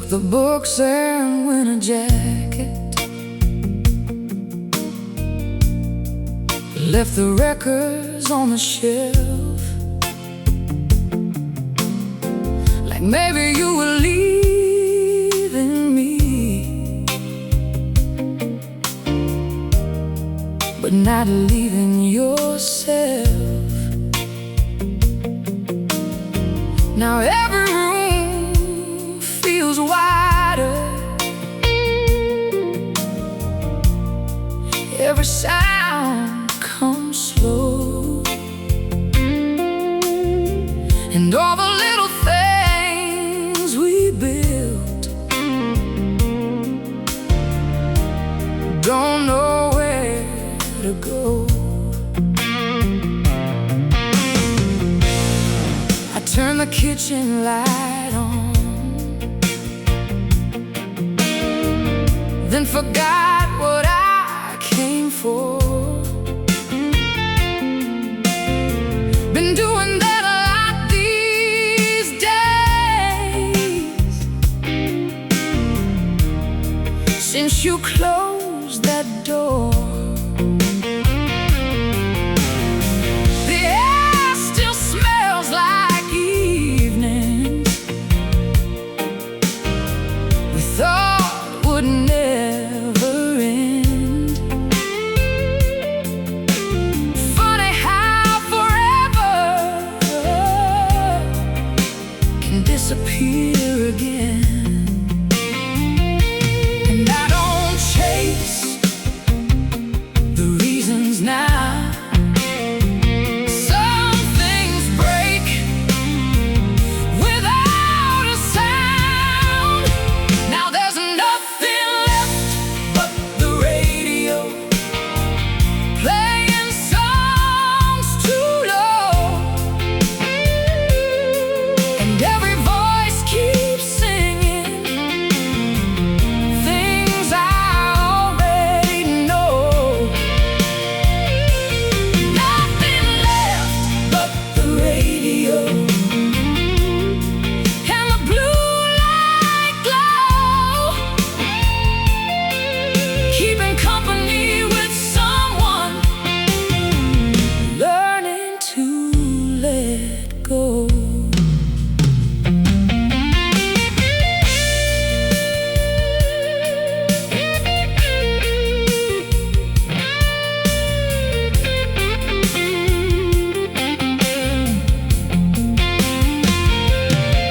took the books and winter jacket, left the records on the shelf, like maybe you were leaving me, but not leaving yourself. Now every room feels wider, every sound comes slow, and all the little things we built don't know where to go. I turn the kitchen light on, then forgot what I came for. Been doing that a lot these days, since you closed that door. The air still smells like evening we thought would never end. Funny how forever can disappear again. And I don't chase the reasons now. Some things break without a sound. Now there's nothing left but the radio, playing songs too low, and every voice keeps singing things I already know. Nothing left but the radio and the blue light glow, keeping company with someone, learning to let go.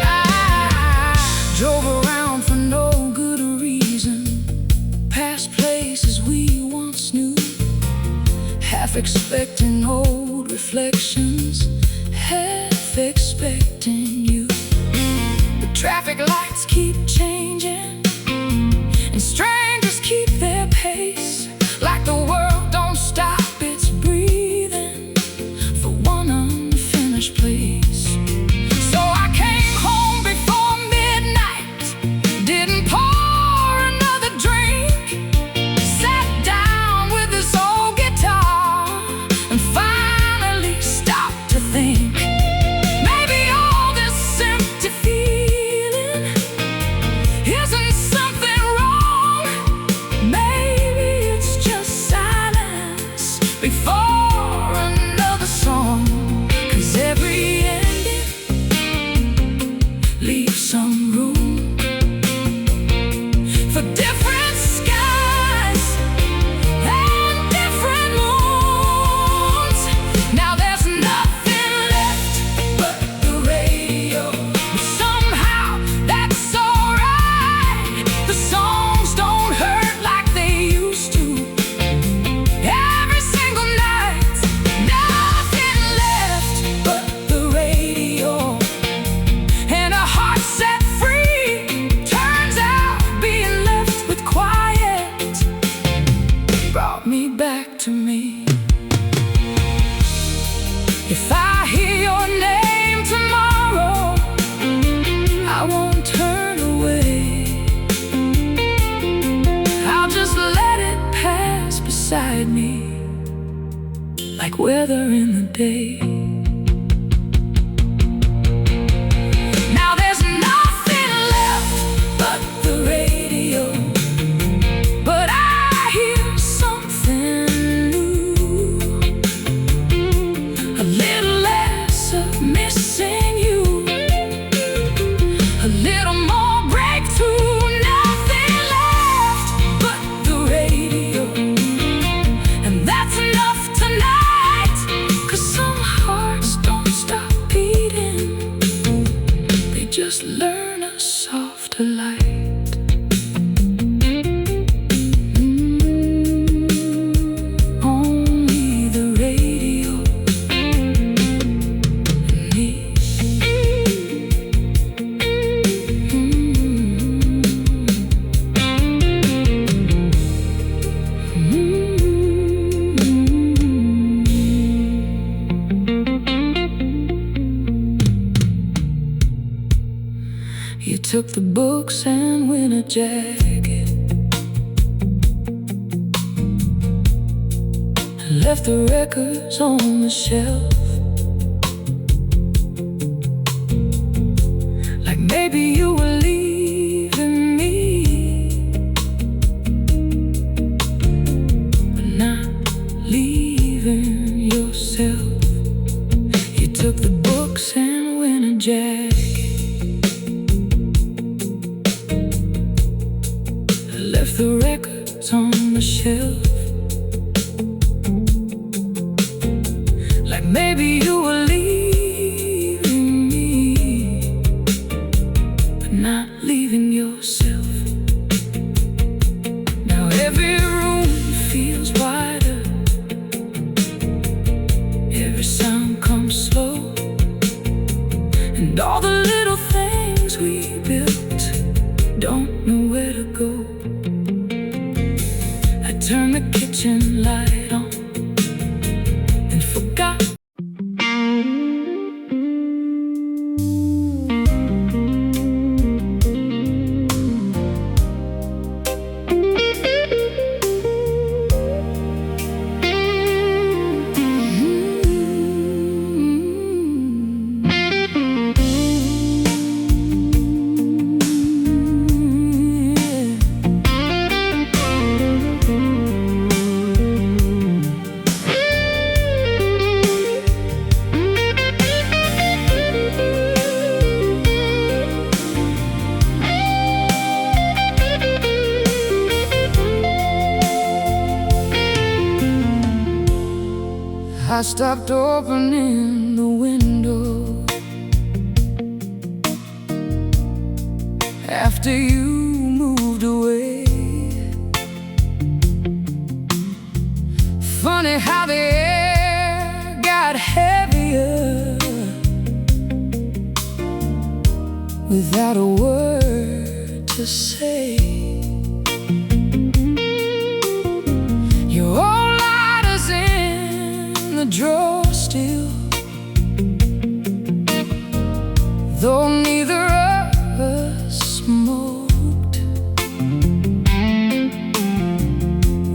I drove around for no good reason, past places we once knew, half expecting old reflections, half expecting you. The traffic lights keep changing, and strangers keep their pace, like the world don't stop its breathing for one unfinished place. So I came home before midnight, didn't pour another drink, sat down with this old guitar, and finally stopped to think. Maybe all this empty feeling isn't something wrong. Maybe it's just silence before another song. 'Cause every ending leaves some room for different skies and different moons. Now there's nothing left but the radio, but somehow that's alright. The songs don't hurt like they used to. Every single night, nothing left but the radio, and a heart set free. Turns out being left with quiet brought me back to me. If I hear your name tomorrow, I won't turn away. I'll just let it pass beside me, like weather in the day. Now there's nothing left but after light. Only the radio and me. You took the books and winter jacket and left the records on the shelf. Like maybe you were leaving me, but not leaving yourself. You took the books and winter jacket, left the records on the shelf. Like maybe you were leaving me, but not leaving yourself. Now every room feels wider, every sound comes slow, and all the little things we built don't know where to go. Turn the kitchen light on and forgot. I stopped opening the window after you moved away. Funny how the air got heavier without a word to say. Your old lighters in the drawer still, though neither of us smoked.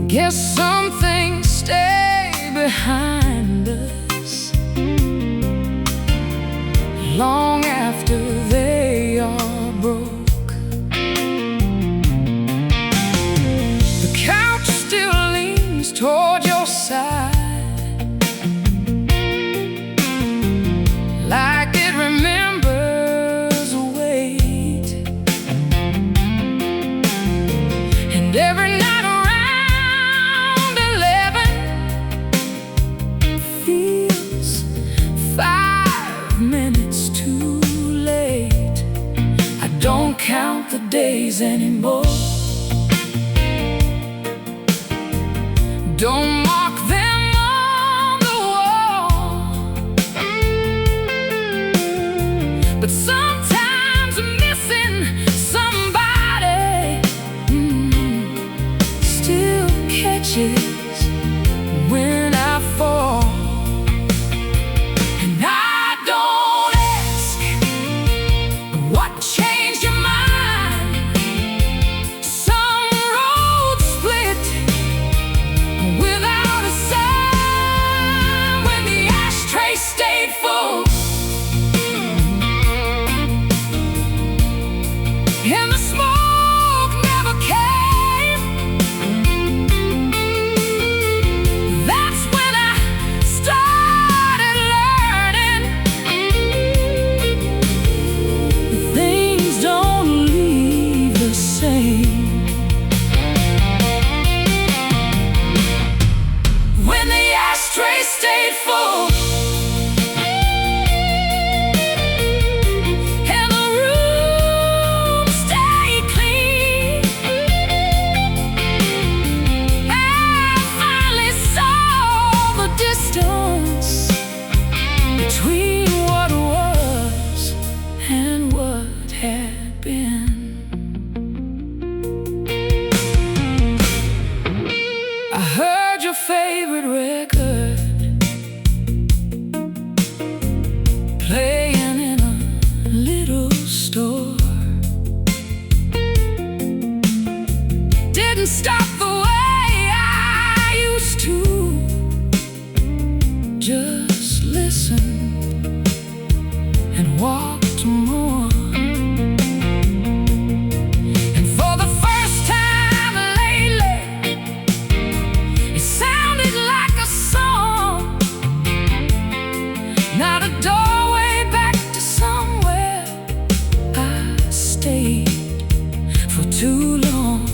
Guess some things stay behind us long after they are broke. The couch still leans toward your side, like it remembers a weight. And every night around 11 feels 5 minutes too late. I don't count the days anymore, don't mark them on the wall. But sometimes missing somebody still catches when I fall. And I don't ask what changed your mind. Some roads split without a sign when the ashtray stayed full. And the smoke never came. didn't stop the way I used to. Just listen and walked more. And for the first time lately, it sounded like a song, not a doorway back to somewhere I stayed for too long.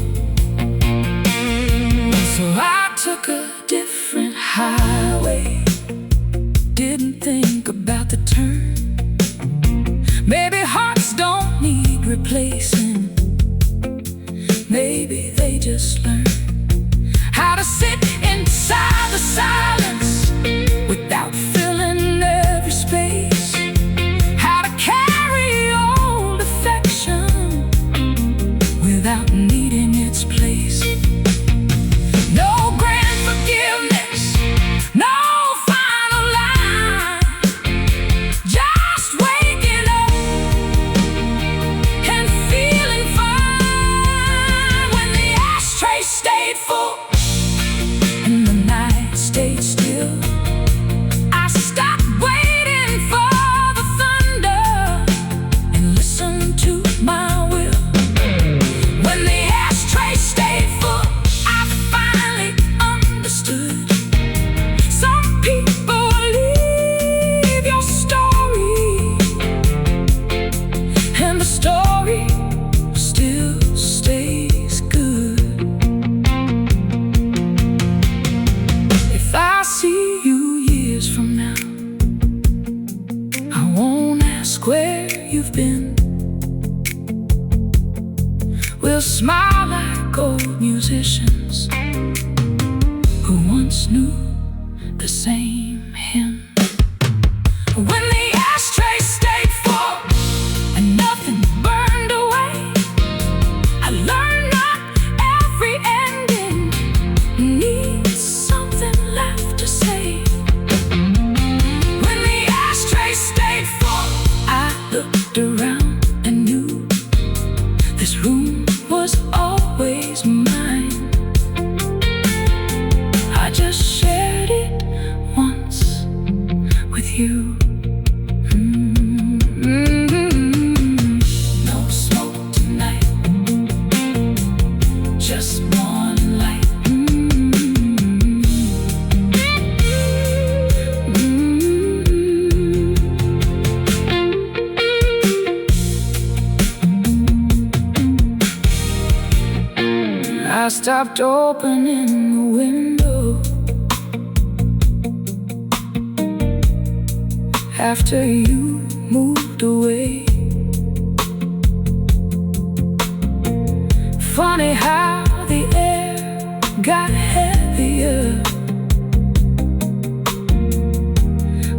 So I took a different highway, didn't think about the turn. Maybe hearts don't need replacing. Maybe they just learn how to sit inside the silence without filling every space, how to carry old affection without needing its place. No grand forgiveness, no final line, just waking up and feeling fine. When the ashtray stayed full and the night stayed still, I stopped waiting for the thunder and listened to my will. When the ashtray stayed full, I finally understood. Some people leave your story, and the story still stays good. If I see you years from now, I won't ask where you've been. We'll smile like old musicians who once knew the same hymn. When the ashtray stayed full and nothing burned away, I learned not every ending needs something left to say. When the ashtray stayed full, I looked around and knew this room was always mine. I just shared it once with you. No smoke tonight, just one light. I stopped opening the window after you moved away. Funny how the air got heavier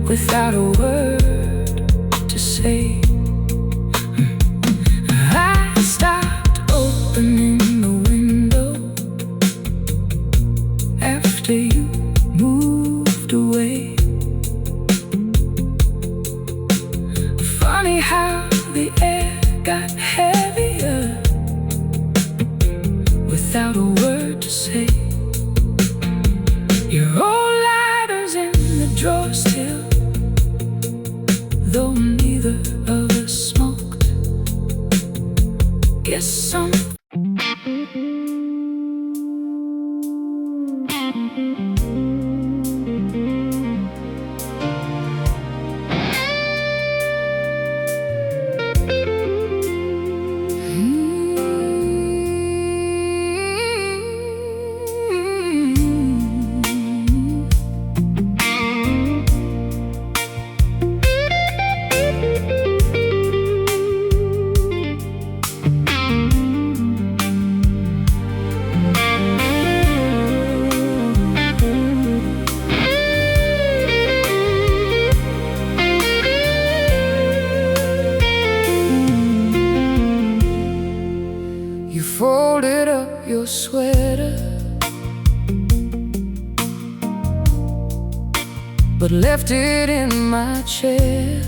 without a word to say. I stopped opening the window after you moved away. Funny how the air got heavier without a word to say. Your old lighters in the drawer still, though neither of us smoked. Guess some folded up your sweater, but left it in my chair.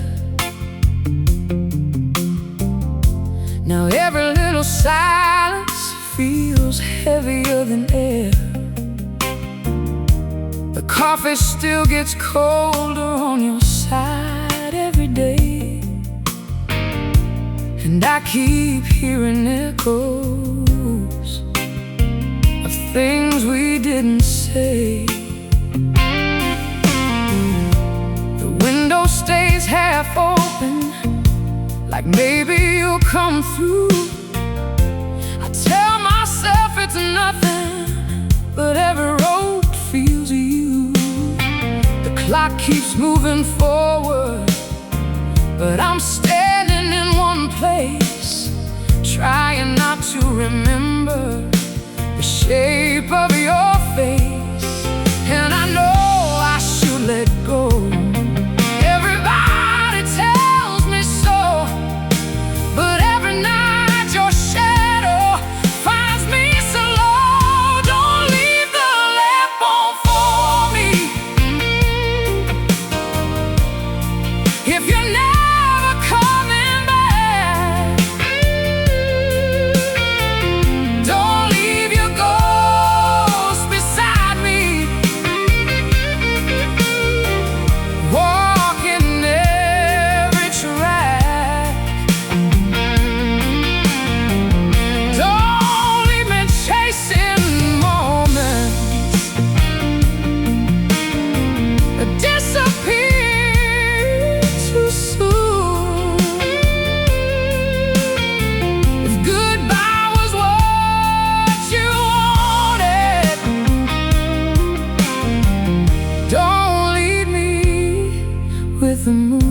Now every little silence feels heavier than air. The coffee still gets colder on your side every day, and I keep hearing echoes of things we didn't say. The window stays half open, like maybe you'll come through. I tell myself it's nothing, but every road feels you. The clock keeps moving forward, but I'm standing in one place, trying not to remember the shape of your face. And I know I should let go. Everybody tells me so, but every night your shadow finds me so low. Don't leave the lamp on for me if you're never coming back. Don't leave your ghost beside me, walking every track. Don't leave me chasing moments that disappear too soon. If goodbye was what you wanted, don't leave me with the moon.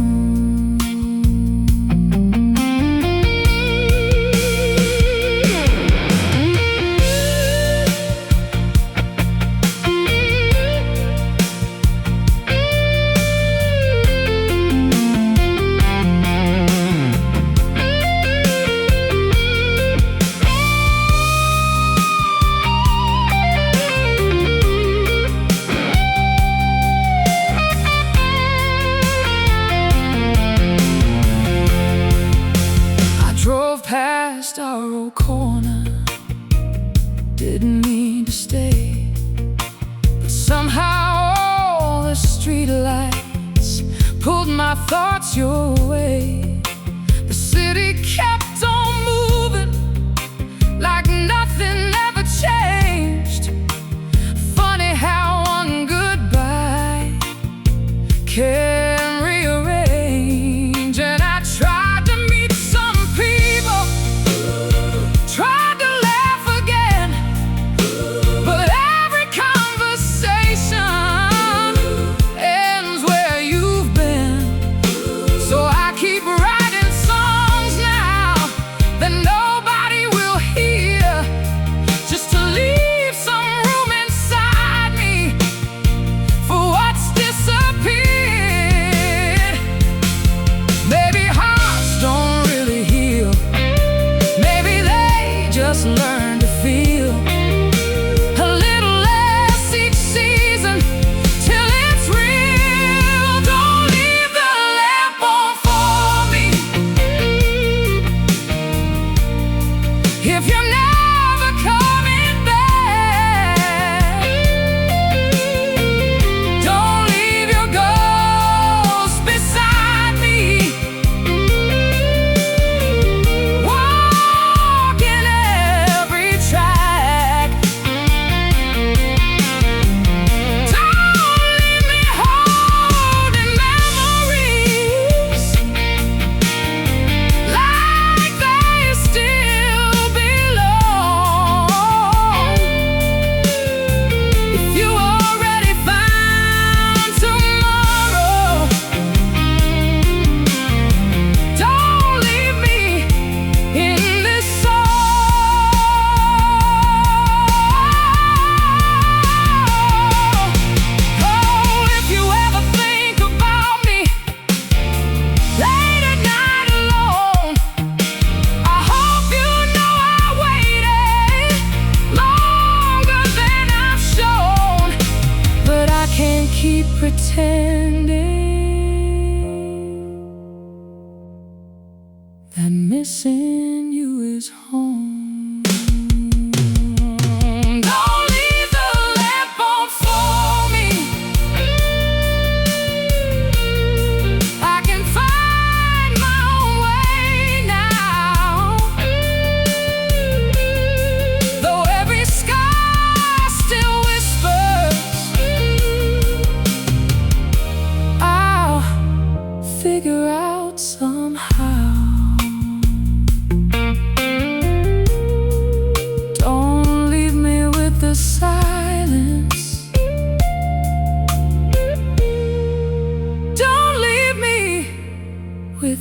I drove past our old corner, didn't mean to stay, but somehow all the street lights pulled my thoughts your way. The city kept on moving like nothing ever changed. Funny how one goodbye can rearrange. And I tried to meet some people, tried to laugh again, but every conversation ends where you've been. So I keep writing songs now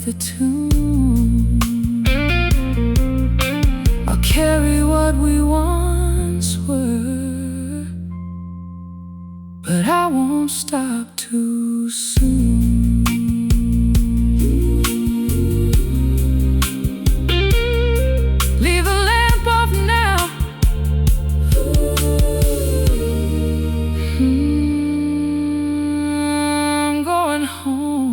the tune. I'll carry what we once were, but I won't stop too soon. Leave the lamp off now. I'm going home.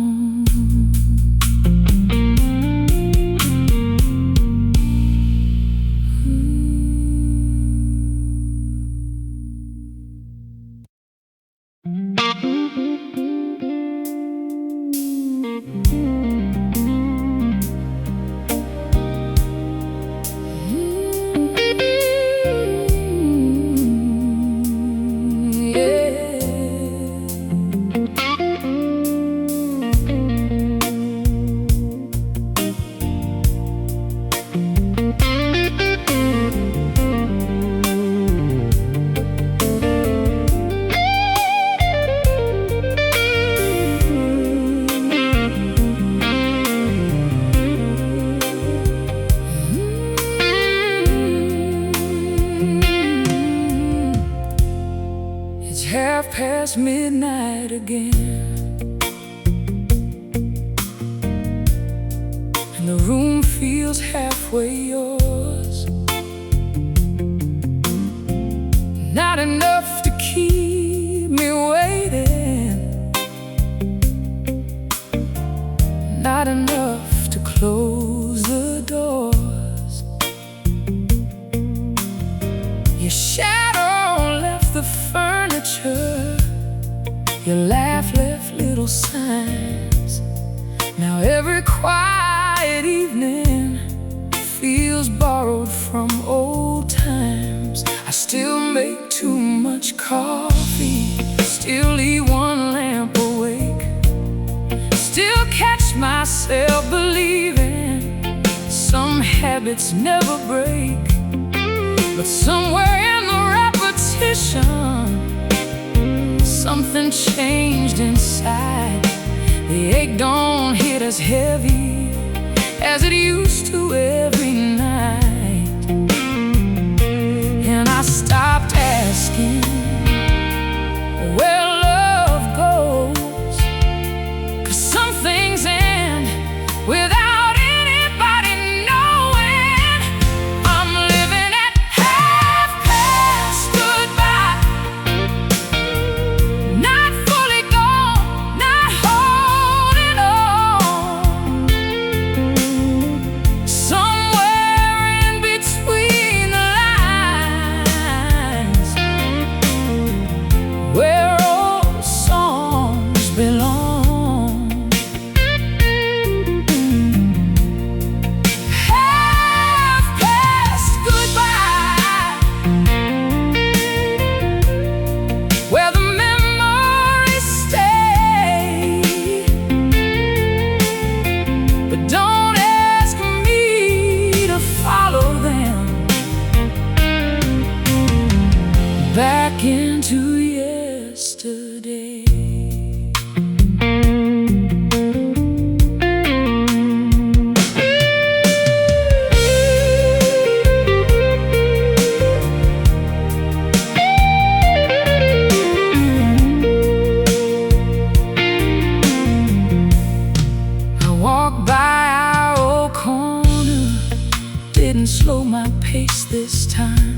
It's midnight again, and the room feels halfway yours. Not enough to keep me waiting, not enough to close the doors. Your shadow left the furniture, your laugh left little signs. Now every quiet evening feels borrowed from old times. I still make too much coffee, still leave one lamp awake, still catch myself believing some habits never break. But somewhere in the repetition, something changed inside. The ache don't hit as heavy as it used to every night. And I stopped asking where love goes, 'cause some things end without anybody knowing. I'm living at half past goodbye, not fully gone, not holding on. Somewhere in between the lines, where old songs belong. Half past goodbye, where the memories stay. But don't ask me to follow them back into yesterday. I walked by our old corner, didn't slow my pace this time.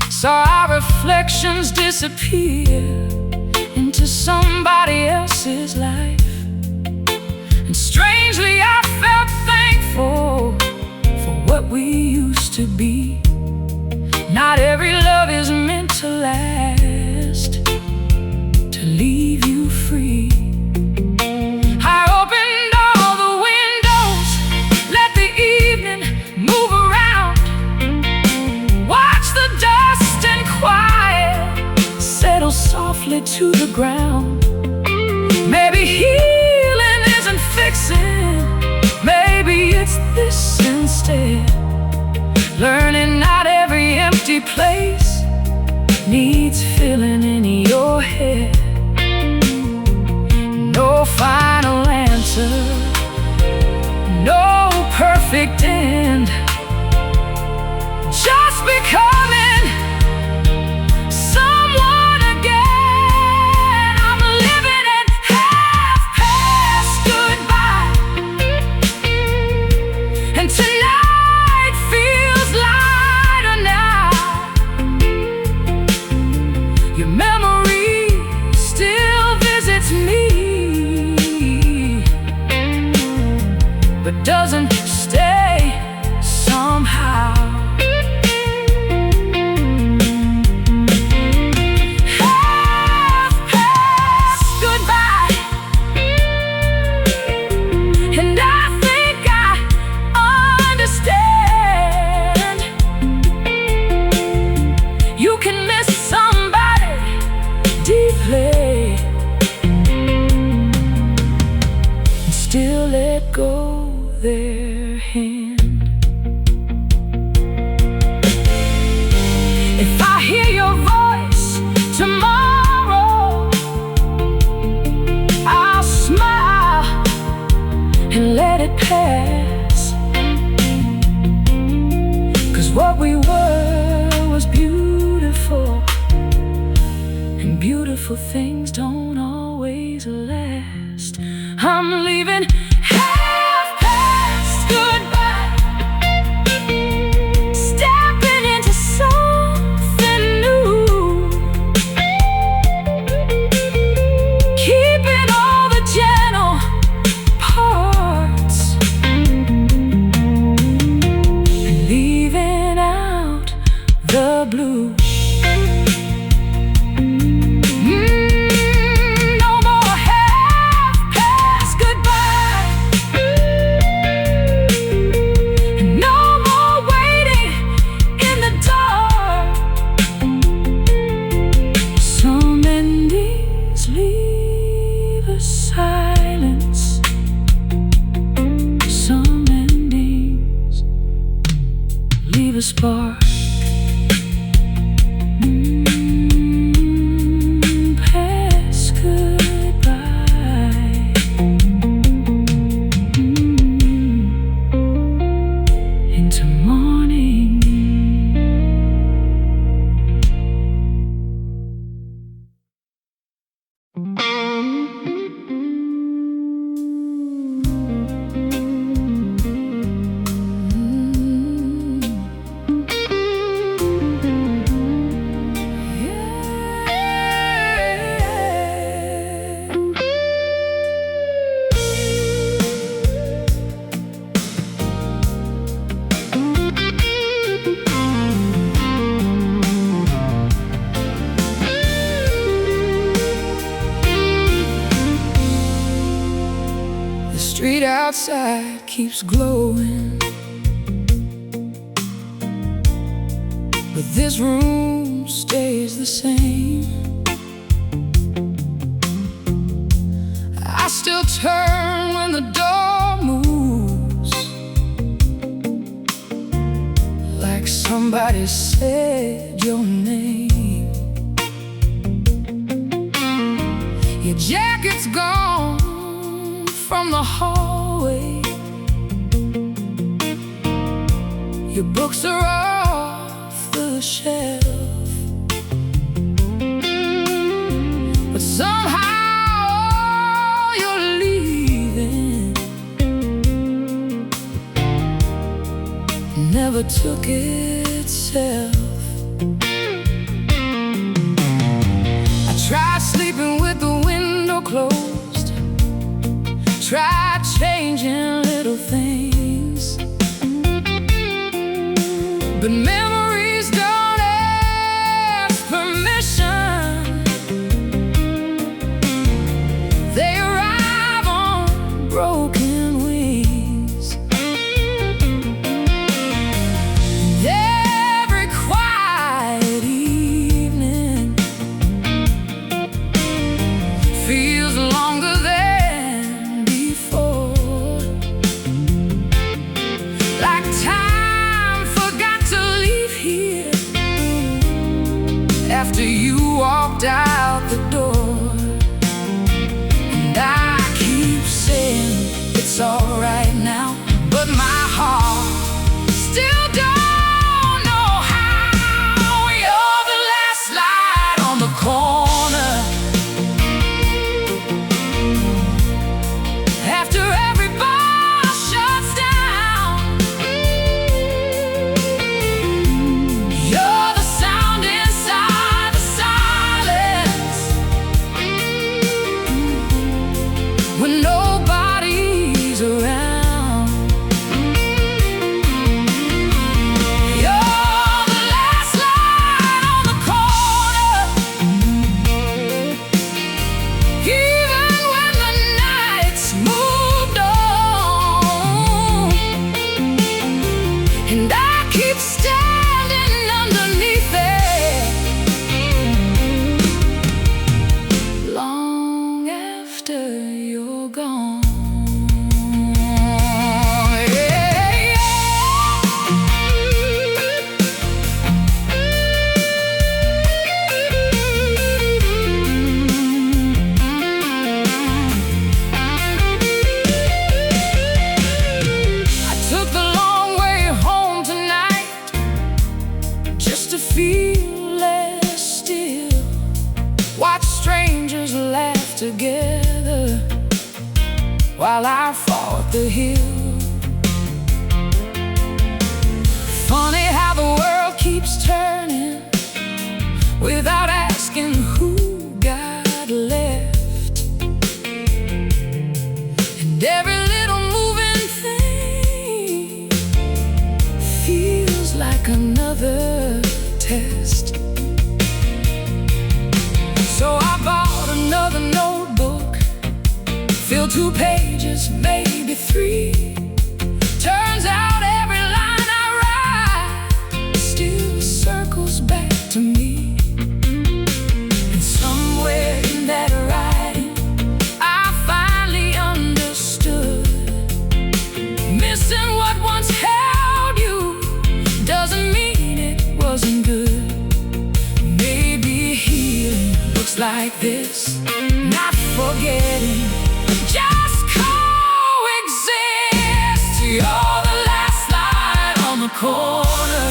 Saw our reflections disappear into somebody else's life. And strangely I felt thankful for what we used to be. Not every love is meant to last, to leave you free. I opened all the windows, let the evening move around, watch the dust and quiet settle softly to the ground. Maybe healing isn't fixing, maybe it's this instead. Learning not every empty place needs filling in your head. No final answer, perfect end, just becoming someone again. I'm living in half-past goodbye, and tonight feels lighter now. Your memory still visits me, but doesn't stay somehow. Half-past goodbye, and I think I understand. You can miss somebody deeply and still let go their hand. If I hear your voice tomorrow, I'll smile and let it pass, 'cause what we were was beautiful, and beautiful things don't always last. I'm leaving half-past goodbye, stepping into something new, keeping all the gentle parts and leaving out the blue. No more half-past goodbye, and no more waiting in the dark. Some endings leave a silence, some endings leave a spark. Past goodbye, into morning. The street outside keeps glowing, but this room stays the same. I still turn when the door moves, like somebody said your name. Your jacket's gone from the hallway, your books are off the shelf, but somehow you're leaving. Never took itself. I tried sleeping with the window closed, tried changing little things, but memories don't ask permission. They arrive on broken wings. And every quiet evening feels longer than before, like time forgot to leave here after you walked out the door. And I keep saying it's alright now, but my heart feel less still. Watch strangers laugh together while I fall up the hill. Funny how the world keeps turning without asking who got left. And every little moving thing feels like another test. So I bought another notebook, filled 2 pages, maybe 3. Turns out every line I write still circles back to me. And somewhere in that writing I finally understood. Missing what once held you doesn't mean it wasn't good. Maybe healing looks like this, not forgetting, just coexist. You're the last light on the corner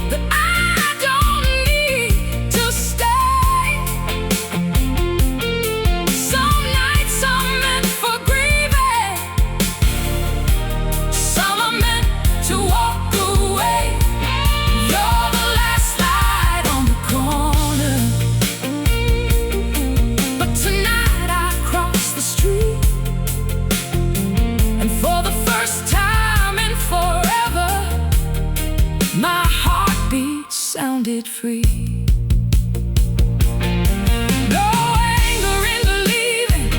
that I don't need to stay. Some nights are meant for grieving, some are meant to walk away. You're the last light on the corner, but tonight I cross the street, and for the first time in forever my heartbeat sounded free. No anger in believing,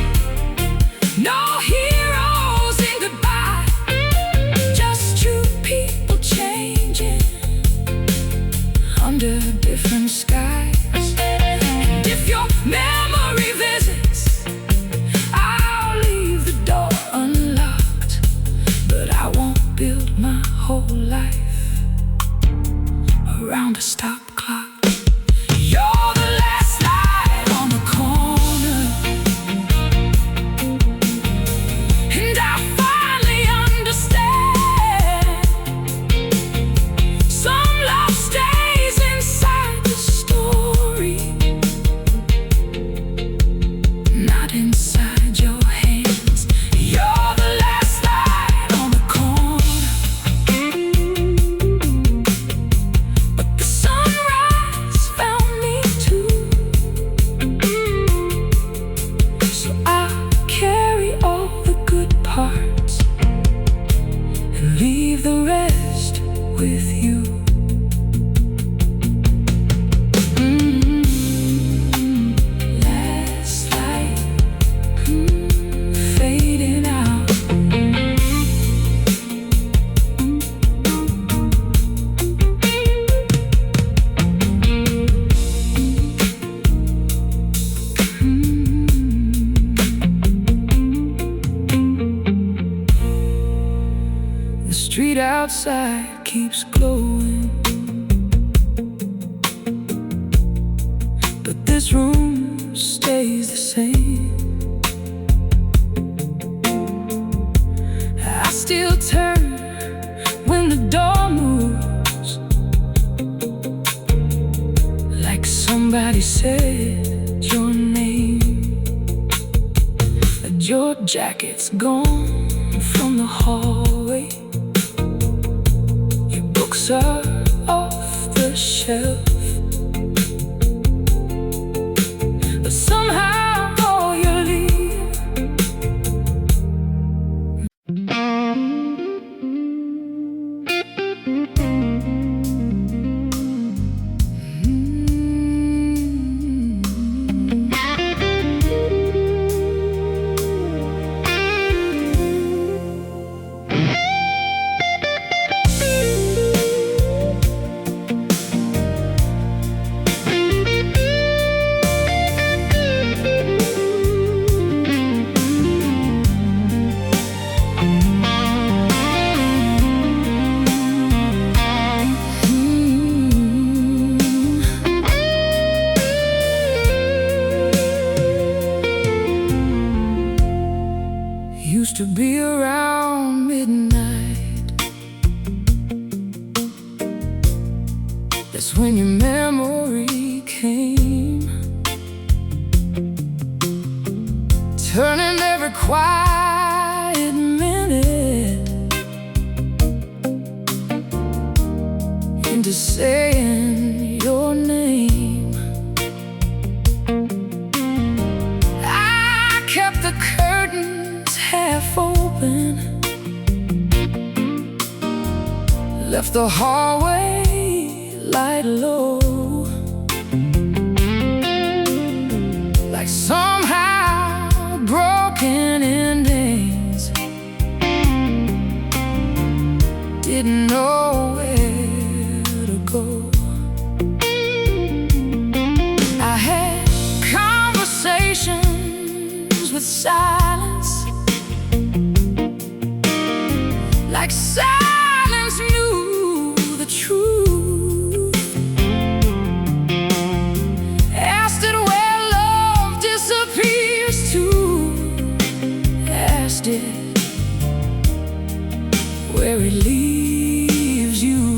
no heroes in goodbye, just true people changing under different skies. And if your memory visits, I'll leave the door unlocked, but I won't build my whole life around a stop clock. You're the last light on the corner, and I finally understand. Some love stays inside the story, not inside your hands. You're the last light on the corner, but the sunrise found me too. So I'll carry all the good parts and leave the rest with you. Last light, fading out. The street outside keeps glowing, but this room stays the same. I still turn when the door moves, like somebody said your name. But your jacket's gone from the hallway, your books are off the shelf, but somehow all you leave. That's when your memory came, turning every quiet minute into saying your name. I kept the curtains half open, left the hallway light low, like somehow broken endings didn't know where to go. I had conversations with silence, like silence knew the truth. Asked it where love disappears to, asked it where it leaves you.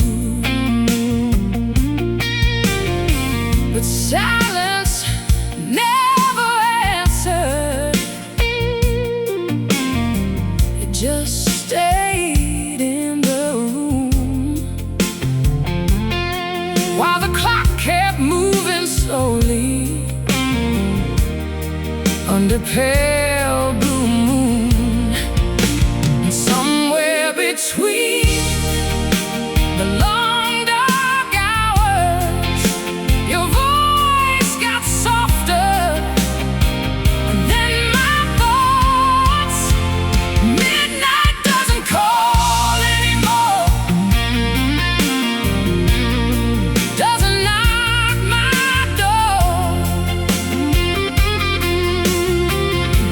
But silence never answered, it just stayed in the room, while the clock kept moving slowly under pale blue moon. And somewhere between the long dark hours, your voice got softer, and then my thoughts, midnight doesn't call anymore, doesn't knock my door,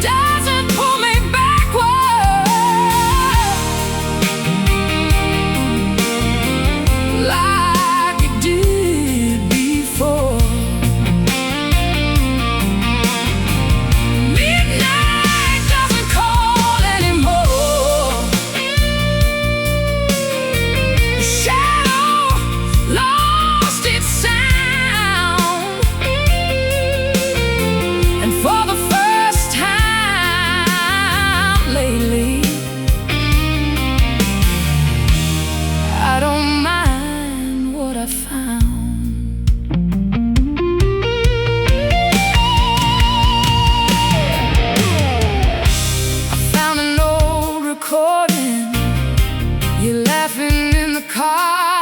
doesn't pull me backward like it did before. Midnight doesn't call anymore. The shadow lost its sound, and for the first time lately, I don't mind what I found. I found an old recording, you laughing in the car.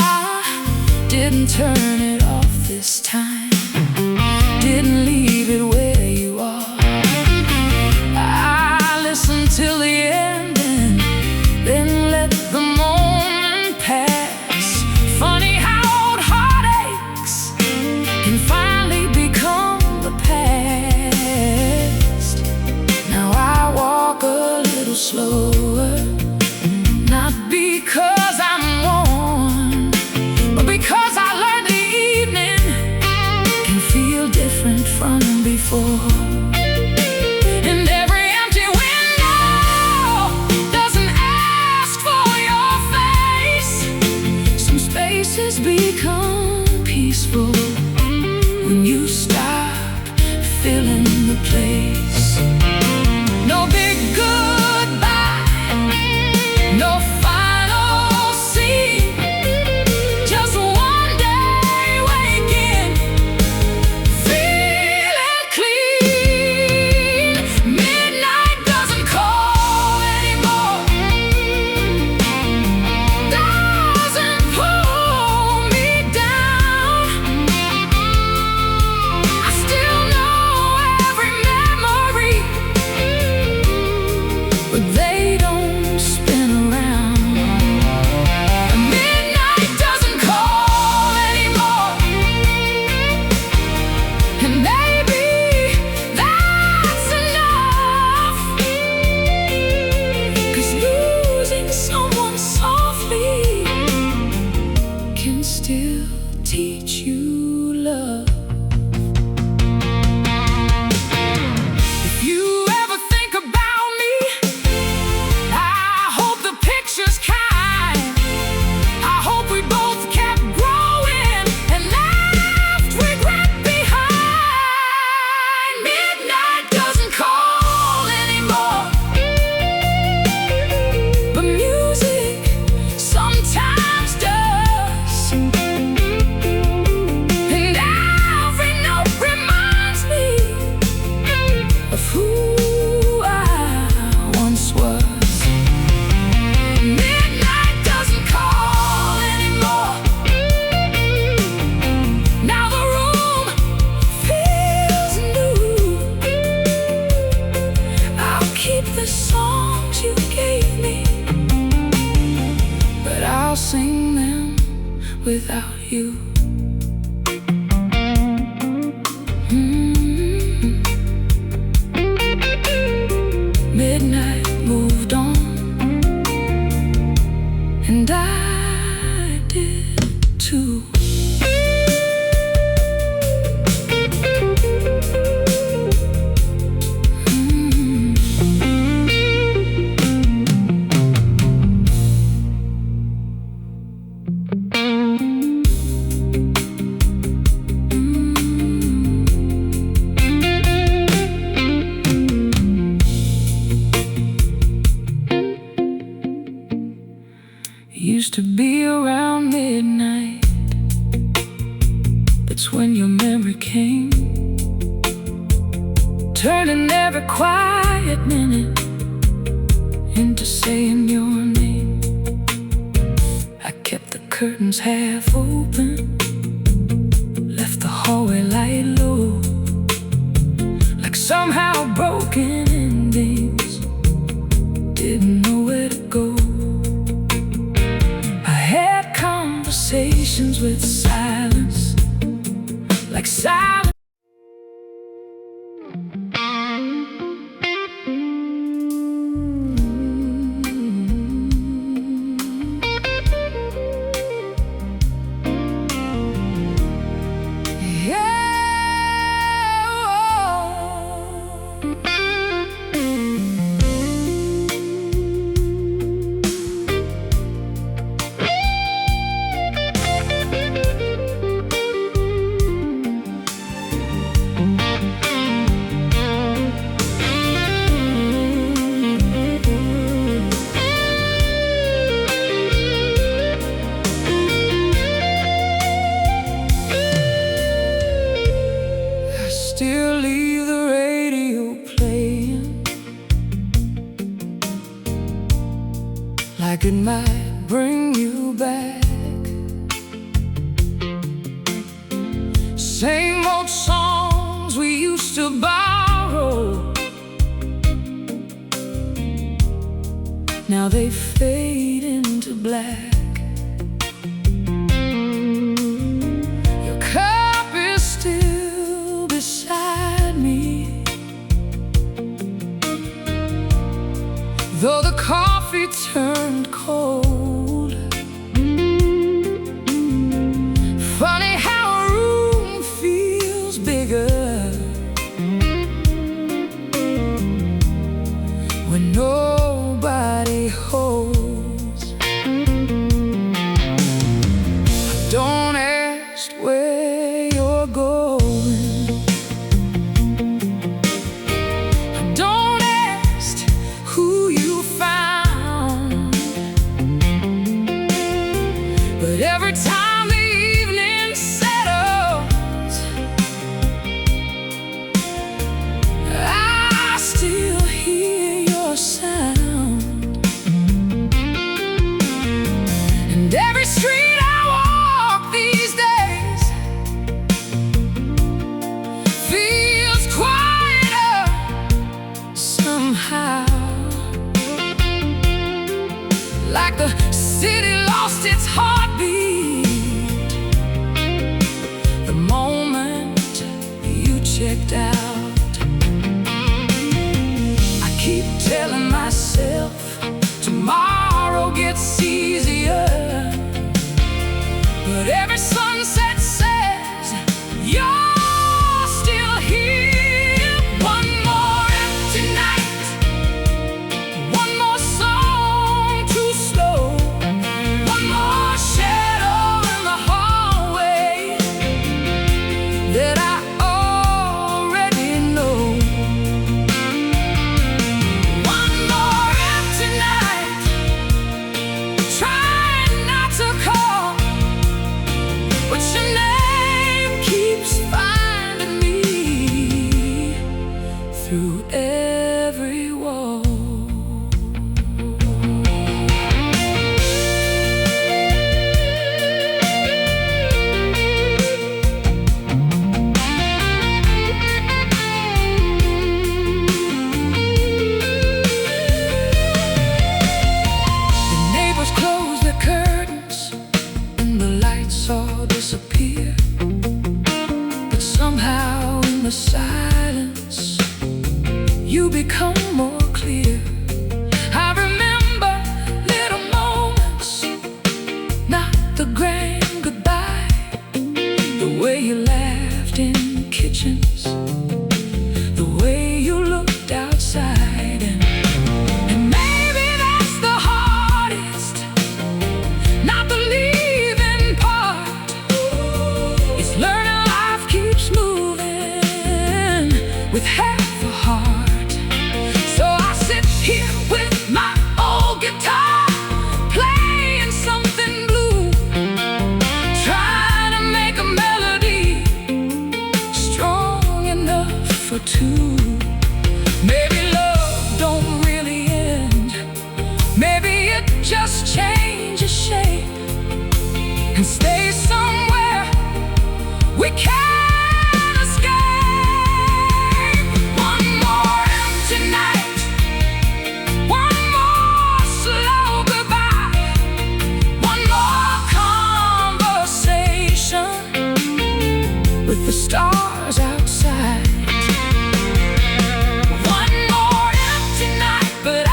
Didn't turn it off this time, didn't leave it where you are. I listened till the end and then let the moment pass. Funny how old heartaches can finally become the past. Now I walk a little slower, not because I'm worn, but because I learned the evening can feel different from before. And every empty window doesn't ask for your face. Some spaces become peaceful when you stop filling the place. No big goodbye, no final scene, just one day waking, feeling clean. Midnight doesn't call anymore, doesn't pull me down. I still know every memory, but they don't spin around. Midnight doesn't call anymore, and maybe that's enough, 'cause losing someone softly can still teach you love. If you ever think about me, I hope the picture's kind. I hope we both kept growing and laughing without you. Midnight moved on, and I did too. Used to be around midnight, that's when your memory came, turning every quiet minute into saying your name. I kept the curtains half open, left the hallway light low, like somehow broken endings didn't know where to go. Conversations with silence, like silence. Still leave the radio playing, like it might bring you back. Same old songs we used to borrow, now they fade into black. Your cup is still beside me, though the coffee turned cold. Funny how a room feels bigger when nobody holds. Don't ask where you're going, don't ask who you found, but every time the evening settles, I still hear your sound. And every street I walk these days feels quieter somehow, like the city lost its heartbeat the moment you checked out. I keep telling myself tomorrow gets easier, but every sunset says you're still here. One more empty night, one more song too slow, one more shadow in the hallway that I already know. One more empty night, trying not to call, but you lights all disappear, but somehow in the silence you become more clear. I remember little moments, not the grand goodbye, the way you laughed in kitchens, the way you looked outside, and maybe that's the hardest, not the leaving part. It's learning life keeps moving with half a heart. So I sit here with my old guitar, playing something blue, trying to make a melody strong enough for two. Maybe love don't really end, maybe it just changes shape and stays somewhere we can't escape. One more empty night, one more slow goodbye, one more conversation with the stars outside. One more empty night, but I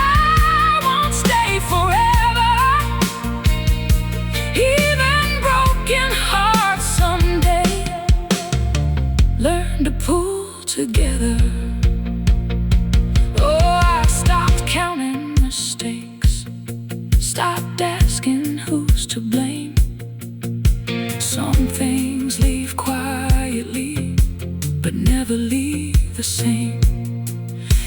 won't stay forever. Even broken hearts someday learn to pull together. Oh, I stopped counting mistakes, stopped asking who's to blame. Some things leave quietly, but never leave the same.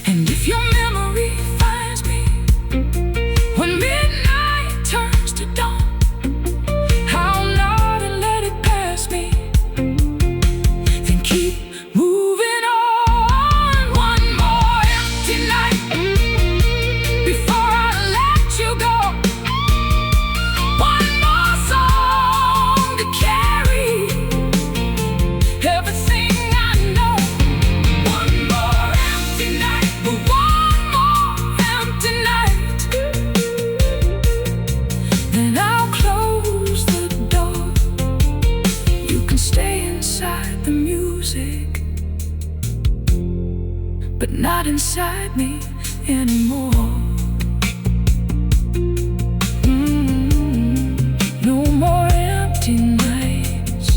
And if your memory finds me when midnight turns to dawn, I'll nod and let it pass me, then keep moving on. One more empty night before I let you go, one more song to carry everything I know. One more empty night, but one more empty night, then I'll close the door. You can stay inside the music, but not inside me anymore. No more empty nights.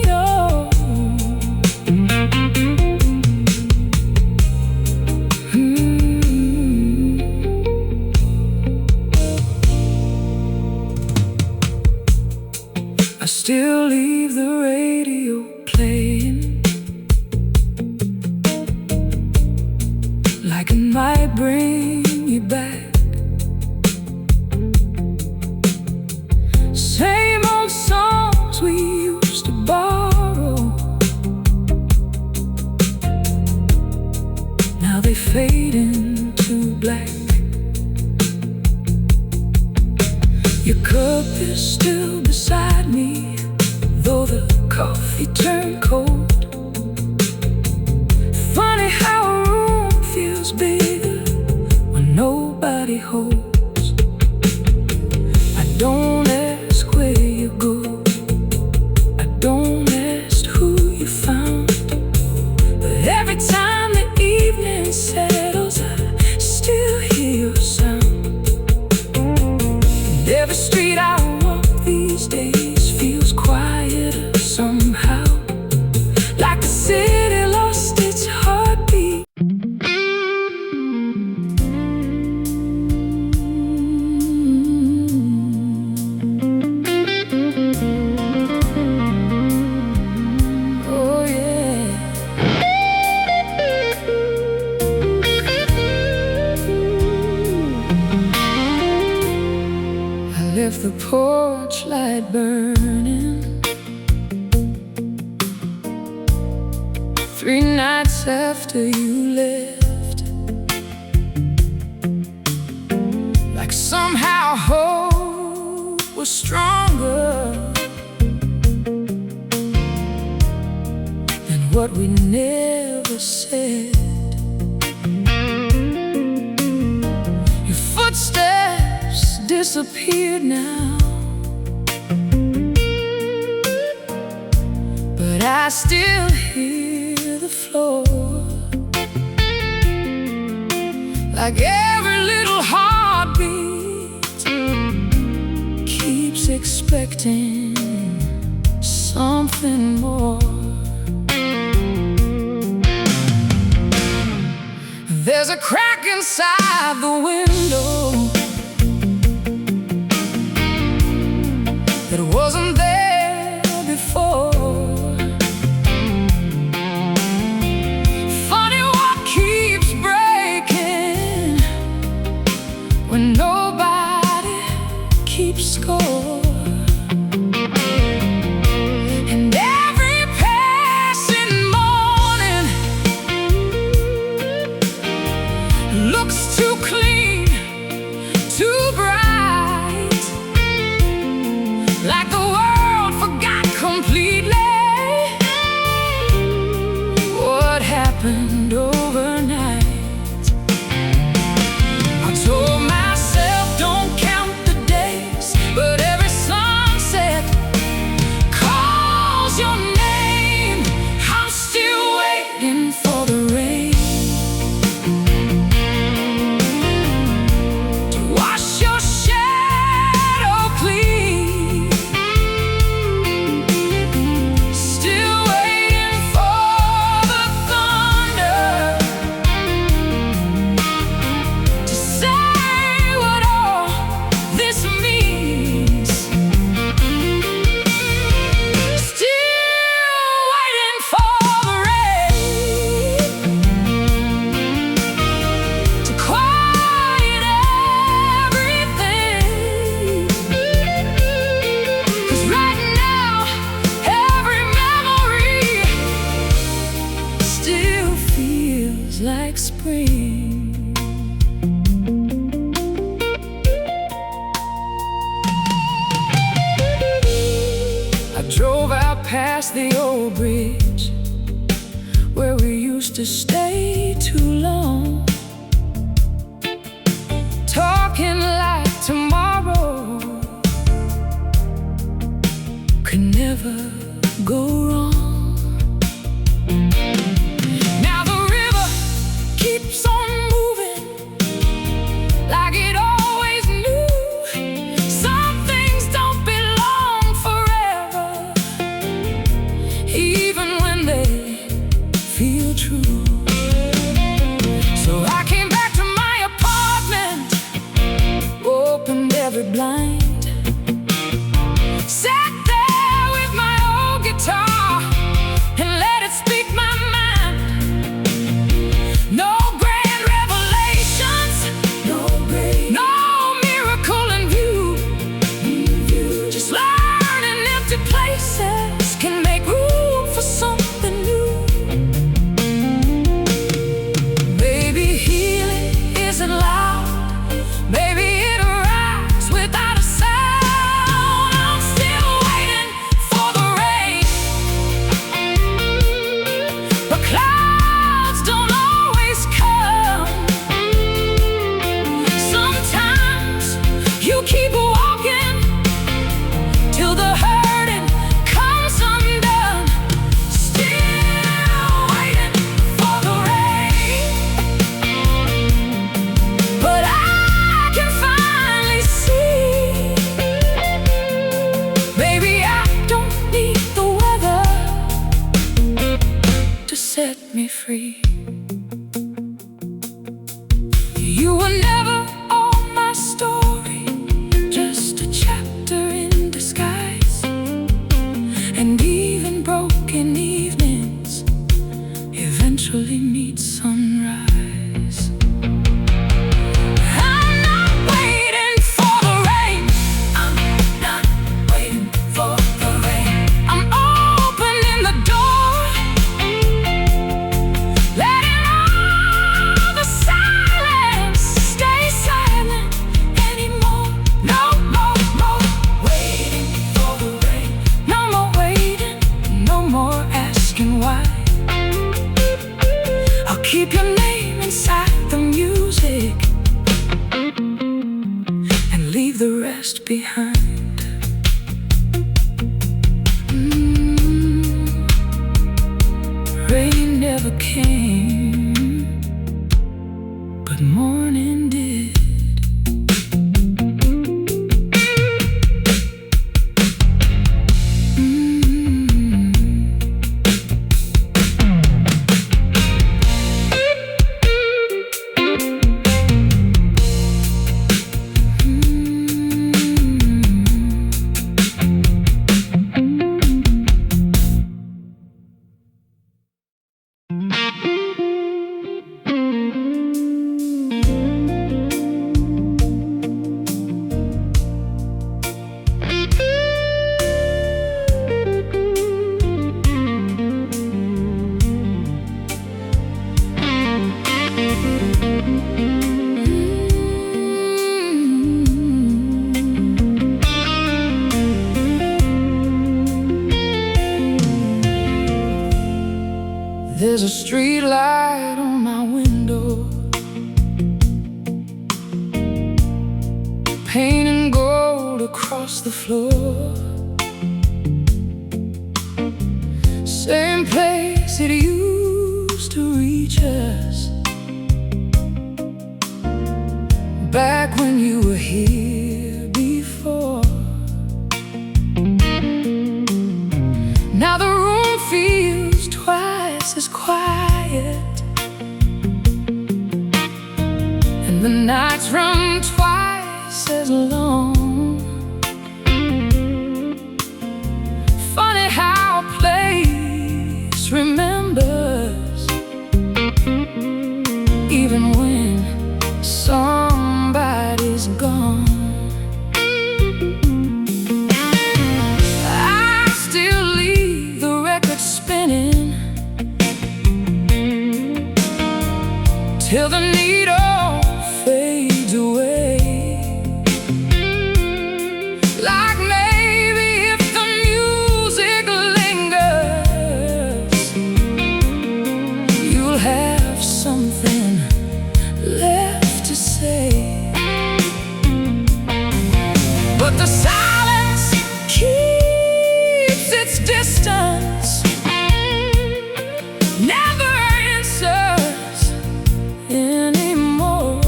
No. I still leave the radio playing, like it might bring you back. Same old songs we used to borrow, now they fade into black. Your cup is still beside me, though the coffee turned cold. Funny how a room feels bigger when nobody holds. I don't ask where you go, I don't ask who you found, but every time the evening settles, I still hear your sound. And every street I walk these days feels quieter somehow, like the city lost its heartbeat. Oh yeah. I left the porch light burning 3 nights after you left, like somehow hope was stronger than what we never said. disappeared now, but I still hear the floor, like every little heartbeat keeps expecting something more. There's a crack inside the window that wasn't there before. Funny what keeps breaking when nobody keeps score. And every passing morning looks too clean, too bright, like the world forgot completely what happened overnight. I told myself don't count the days, but every sunset calls your name. I'm still waiting for the rain to wash your shadow clean. Still waiting for the thunder to say what all this means. Still waiting for the rain to quiet everything. 'Cause right now every memory still feels like spring. I drove out past the old bridge where we used to stay too long, talking like tomorrow could never go wrong. Now the river keeps on moving like it always knew. Some things don't belong forever, even when they feel true. So I came back to my apartment, opened every blind, sat there with my old guitar and let it speak my mind. No grand revelations, no miracle in view. Just learning empty places can make room for something new. Maybe healing isn't loud, maybe it arrives without a sound. I'm still waiting for the rain, but clouds don't always come. Sometimes you keep walking till the hurting comes undone. Still waiting for the rain, but I can finally see, baby, I don't need the weather to set me free. You were never all my story, just a chapter in disguise. And even broken evenings eventually meet sunrise. I'm not waiting for the rain. I'm not waiting for the rain. I'm opening the door, leave the rest behind. Rain never came, but morning did. There's a street light on my window, painting gold across the floor. Same place it used to reach us back when you were here before. Now the room feels twice as quiet, and the nights run twice as long. Funny how a place remembers, even when somebody's gone. I still leave the record spinning till the needle fades away. Like maybe if the music lingers, you'll have something left to say. But the silence keeps its distance, never answers anymore.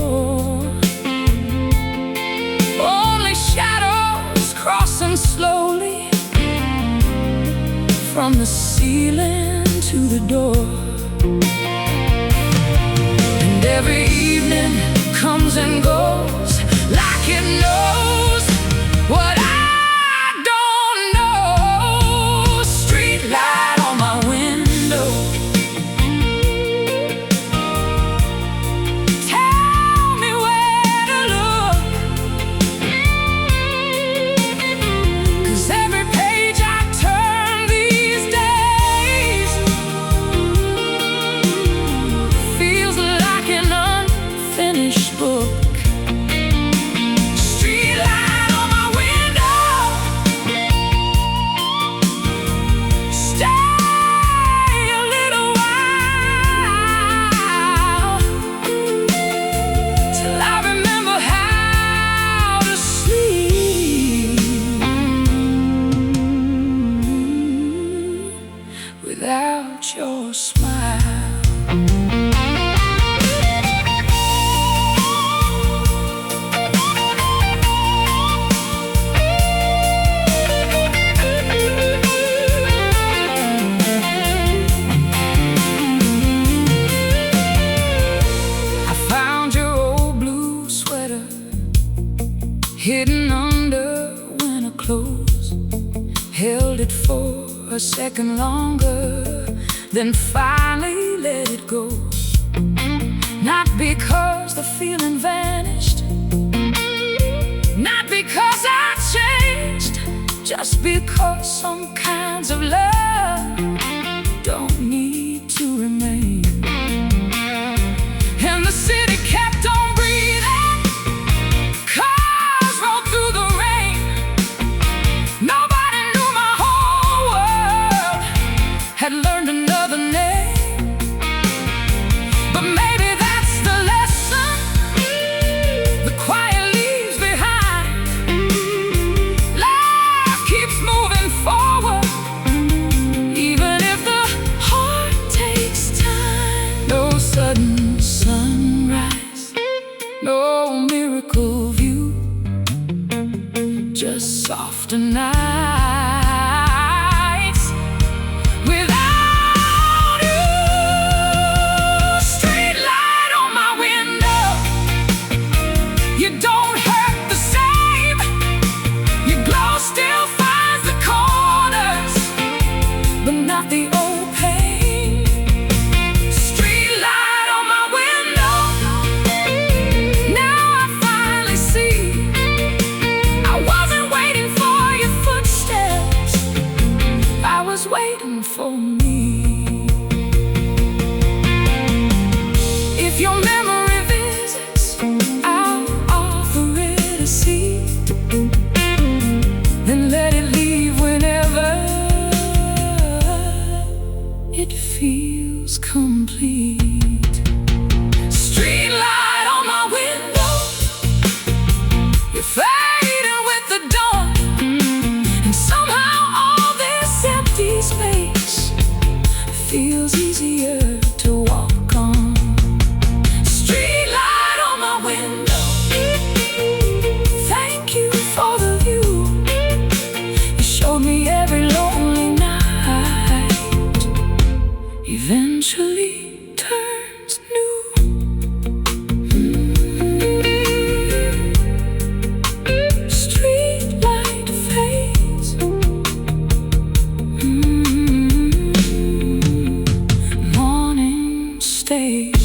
Only shadows crossing slowly from the ceiling to the door. And every evening comes and goes like it knows what I don't know. Street light on my window, tell me where to look, 'cause every page I turn these days feels like an unfinished book. Street light on my window, stay a little while till I remember how to sleep without your smile. I found your old blue sweater hidden under winter clothes. Held it for a second longer, then finally let it go. Not because the feeling vanished, not because I changed, just because some kinds of love don't need to remain. And the city kept on breathing, cars rolled through the rain. Nobody knew my whole world had learned another name. But maybe that's the lesson the quiet leaves behind. softer nights without you. Street light on my window, you don't hurt the same. Your glow still finds the corners, but not the old pain. Street light on my window, now I finally see I wasn't waiting for your footsteps, I was waiting for me. If your memory visits, I'll offer it a seat, then let it leave whenever it feels complete. Street light on my window, you're fading with the dawn, and somehow all this empty space feels easier to walk on. Street light on my window, thank you for the view. You showed me every lonely night eventually turns new. Street light fades, morning stays.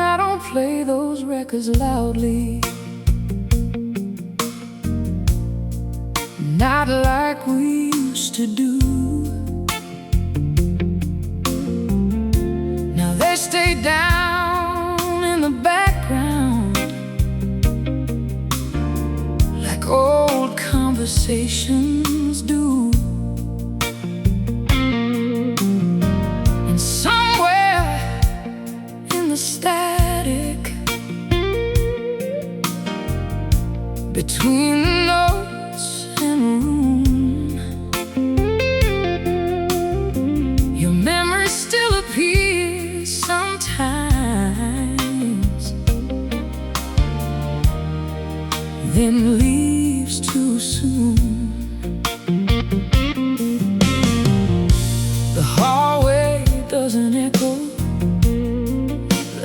I don't play those records loudly, not like we used to do. Now they stay down in the background, like old conversations do. And somewhere in the static between the notes and room, your memory still appears sometimes, then leaves too soon. The hallway doesn't echo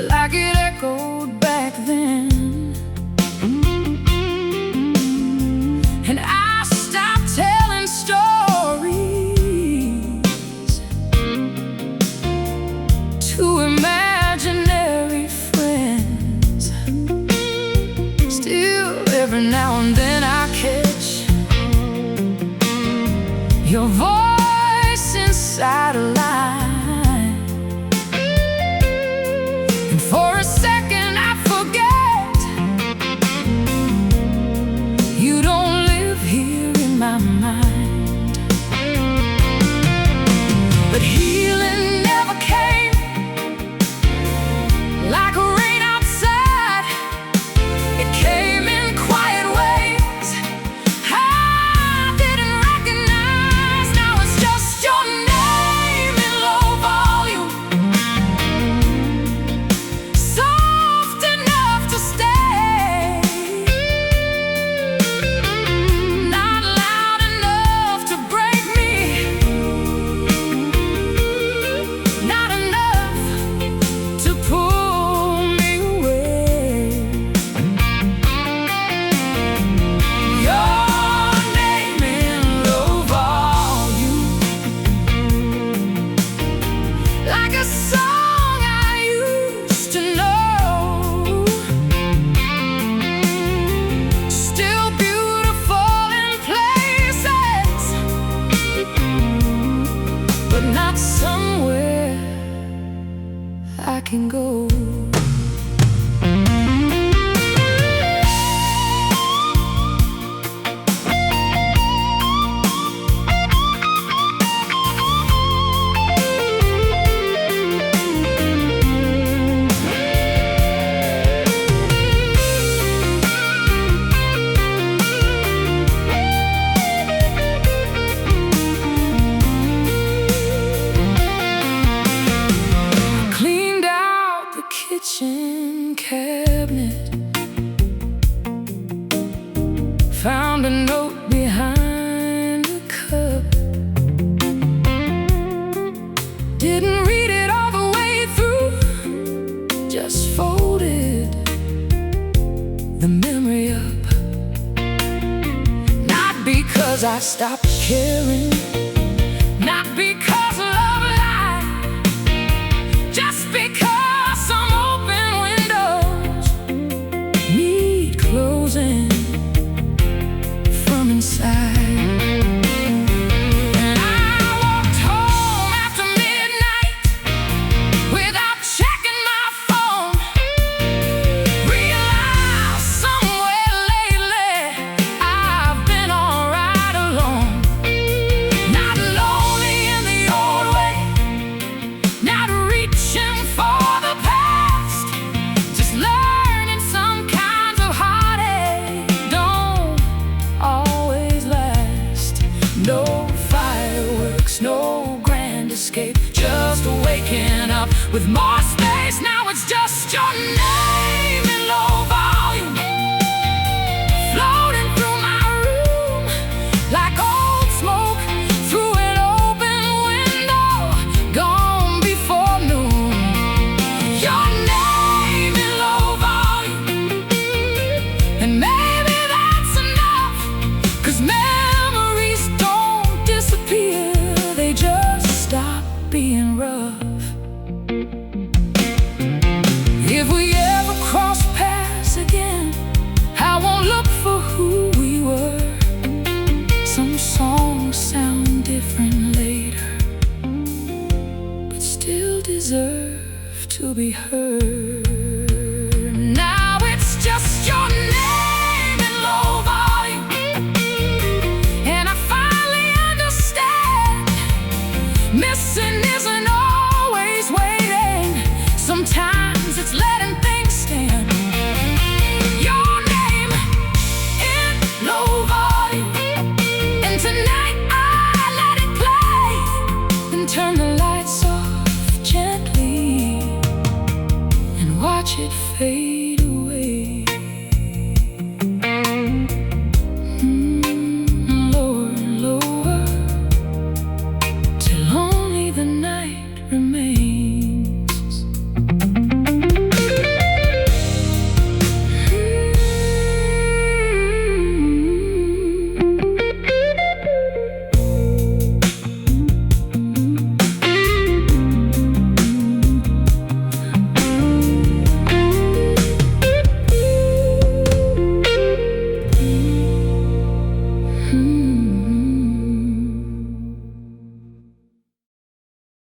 like it echoed back then, and I stopped telling stories to imaginary friends. Still, every now and then I catch your voice inside a line, and for a second I forget you don't live here in my mind. But healing never came like rain outside. It came in quiet ways I didn't recognize. Now it's just your name found a note behind a cup. Didn't read it all the way through, just folded the memory up. Not because I stopped caring, not because love lied, just because some open windows need closing from inside. And I walked home after midnight without checking my phone. Realized somewhere lately I've been alright alone. Not lonely in the old way, not reaching for the past, just learning some kinds of heartache don't always last. No fireworks, no grand escape, just waking up with more space.